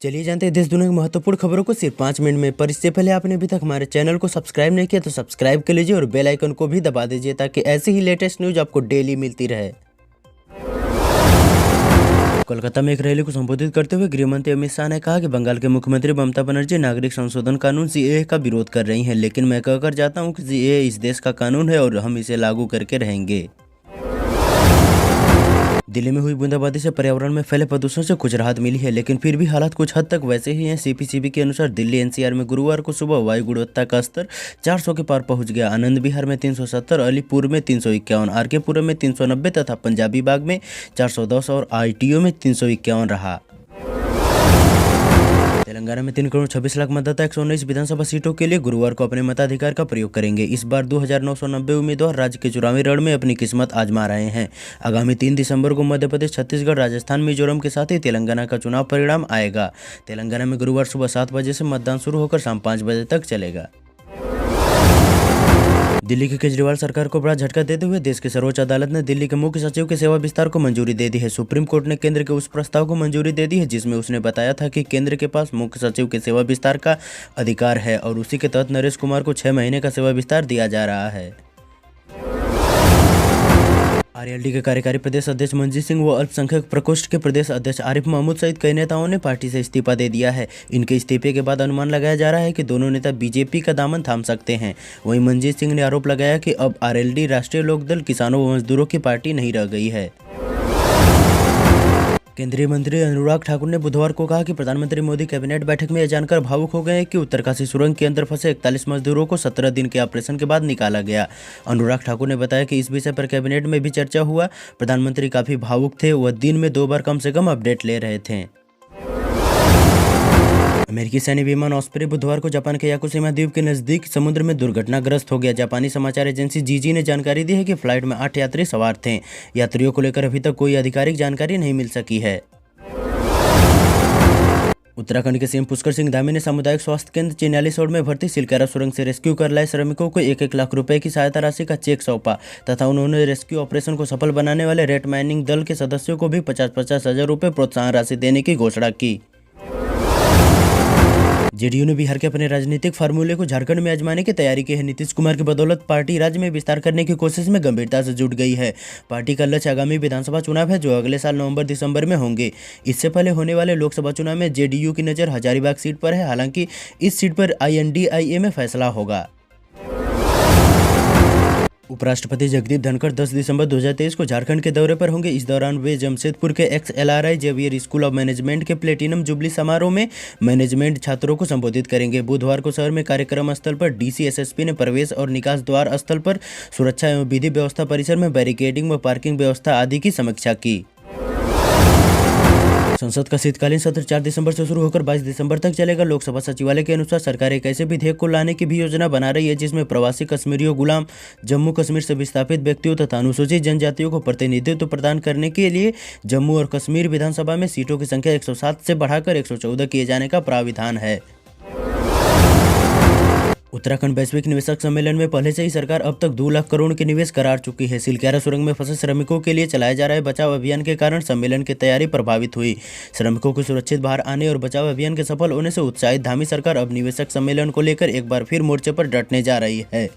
चलिए जानते हैं देश दुनिया की महत्वपूर्ण खबरों को सिर्फ 5 मिनट में। पर इससे पहले आपने अभी तक हमारे चैनल को सब्सक्राइब नहीं किया तो सब्सक्राइब कर लीजिए और बेल आइकन को भी दबा दीजिए ताकि ऐसी ही लेटेस्ट न्यूज आपको डेली मिलती रहे। कोलकाता में एक रैली को संबोधित करते हुए गृह मंत्री अमित शाह ने कहा कि बंगाल के मुख्यमंत्री ममता बनर्जी नागरिक संशोधन कानून सीएए का विरोध कर रही हैं, लेकिन मैं कहकर जाता हूं कि सीएए इस देश का कानून है और हम इसे लागू करके रहेंगे। दिल्ली में हुई बूंदाबांदी से पर्यावरण में फैले प्रदूषण से कुछ राहत मिली है, लेकिन फिर भी हालात कुछ हद तक वैसे ही हैं। सीपीसीबी के अनुसार दिल्ली एनसीआर में गुरुवार को सुबह वायु गुणवत्ता का स्तर 400 के पार पहुंच गया। आनंद विहार में 370, अलीपुर में 351, आरके पुरम में 390 तथा पंजाबी बाग में 410 और आईटीओ में 351 रहा। तेलंगाना में 3,26,00,000 मतदाता 119 विधानसभा सीटों के लिए गुरुवार को अपने मताधिकार का प्रयोग करेंगे। इस बार 2,990 उम्मीदवार राज्य के चुनावी रण में अपनी किस्मत आजमा रहे हैं। आगामी 3 दिसंबर को मध्य प्रदेश, छत्तीसगढ़, राजस्थान, मिजोरम के साथ ही तेलंगाना का चुनाव परिणाम आएगा। तेलंगाना में गुरुवार सुबह 7 बजे से मतदान शुरू होकर शाम 5 बजे तक चलेगा। दिल्ली की केजरीवाल सरकार को बड़ा झटका देते हुए देश की सर्वोच्च अदालत ने दिल्ली के मुख्य सचिव के सेवा विस्तार को मंजूरी दे दी है। सुप्रीम कोर्ट ने केंद्र के उस प्रस्ताव को मंजूरी दे दी है जिसमें उसने बताया था कि केंद्र के पास मुख्य सचिव के सेवा विस्तार का अधिकार है और उसी के तहत नरेश कुमार को 6 महीने का सेवा विस्तार दिया जा रहा है। आरएलडी के कार्यकारी प्रदेश अध्यक्ष मंजीत सिंह व अल्पसंख्यक प्रकोष्ठ के प्रदेश अध्यक्ष आरिफ महमूद सहित कई नेताओं ने पार्टी से इस्तीफा दे दिया है। इनके इस्तीफे के बाद अनुमान लगाया जा रहा है कि दोनों नेता बीजेपी का दामन थाम सकते हैं। वहीं मंजीत सिंह ने आरोप लगाया कि अब आरएलडी राष्ट्रीय लोकदल किसानों व मजदूरों की पार्टी नहीं रह गई है। केंद्रीय मंत्री अनुराग ठाकुर ने बुधवार को कहा कि प्रधानमंत्री मोदी कैबिनेट बैठक में यह जानकर भावुक हो गए कि उत्तरकाशी सुरंग के अंदर फंसे 41 मजदूरों को 17 दिन के ऑपरेशन के बाद निकाला गया। अनुराग ठाकुर ने बताया कि इस विषय पर कैबिनेट में भी चर्चा हुआ। प्रधानमंत्री काफी भावुक थे, वह दिन में 2 बार कम से कम अपडेट ले रहे थे। अमेरिकी सैन्य विमान ऑस्प्रे बुधवार को जापान के याकुशिमा द्वीप के नजदीक समुद्र में दुर्घटनाग्रस्त हो गया। जापानी समाचार एजेंसी जीजी ने जानकारी दी है कि फ्लाइट में 8 यात्री सवार थे। यात्रियों को लेकर अभी तक कोई आधिकारिक जानकारी नहीं मिल सकी है। उत्तराखंड के सीएम पुष्कर सिंह धामी ने सामुदायिक स्वास्थ्य केंद्र चिन्यालीसोड़ में भर्ती सिलकारा सुरंग से रेस्क्यू कर लाए श्रमिकों को 1-1 लाख रुपए की सहायता राशि का चेक सौंपा तथा उन्होंने रेस्क्यू ऑपरेशन को सफल बनाने वाले रेड माइनिंग दल के सदस्यों को भी 50-50 हजार रुपये प्रोत्साहन राशि देने की घोषणा की। जेडीयू ने बिहार के अपने राजनीतिक फार्मूले को झारखंड में आजमाने की तैयारी की है। नीतीश कुमार की बदौलत पार्टी राज्य में विस्तार करने की कोशिश में गंभीरता से जुट गई है। पार्टी का लक्ष्य आगामी विधानसभा चुनाव है जो अगले साल नवंबर-दिसंबर में होंगे। इससे पहले होने वाले लोकसभा चुनाव में जेडीयू की नज़र हजारीबाग सीट पर है। हालांकि इस सीट पर INDIA में फैसला होगा। उपराष्ट्रपति जगदीप धनखड़ 10 दिसंबर 2023 को झारखंड के दौरे पर होंगे। इस दौरान वे जमशेदपुर के XLRI Xavier School of Management के प्लेटिनम जुबली समारोह में मैनेजमेंट छात्रों को संबोधित करेंगे। बुधवार को शहर में कार्यक्रम स्थल पर डीसी एसएसपी ने प्रवेश और निकास द्वार स्थल पर सुरक्षा एवं विधि व्यवस्था परिसर में बैरिकेडिंग व पार्किंग व्यवस्था आदि की समीक्षा की। संसद का शीतकालीन सत्र 4 दिसंबर से शुरू होकर 22 दिसंबर तक चलेगा। लोकसभा सचिवालय के अनुसार सरकार एक ऐसे विधेयक को लाने की भी योजना बना रही है जिसमें प्रवासी कश्मीरियों, गुलाम, जम्मू कश्मीर से विस्थापित व्यक्तियों तथा अनुसूचित जनजातियों को प्रतिनिधित्व प्रदान करने के लिए जम्मू और कश्मीर विधानसभा में सीटों की संख्या 107 से बढ़ाकर 114 किए जाने का प्राविधान है। उत्तराखंड वैश्विक निवेशक सम्मेलन में पहले से ही सरकार अब तक 2 लाख करोड़ के निवेश करार चुकी है। सिलकारा सुरंग में फंसे श्रमिकों के लिए चलाए जा रहे बचाव अभियान के कारण सम्मेलन की तैयारी प्रभावित हुई। श्रमिकों को सुरक्षित बाहर आने और बचाव अभियान के सफल होने से उत्साहित धामी सरकार अब निवेशक सम्मेलन को लेकर एक बार फिर मोर्चे पर डटने जा रही है।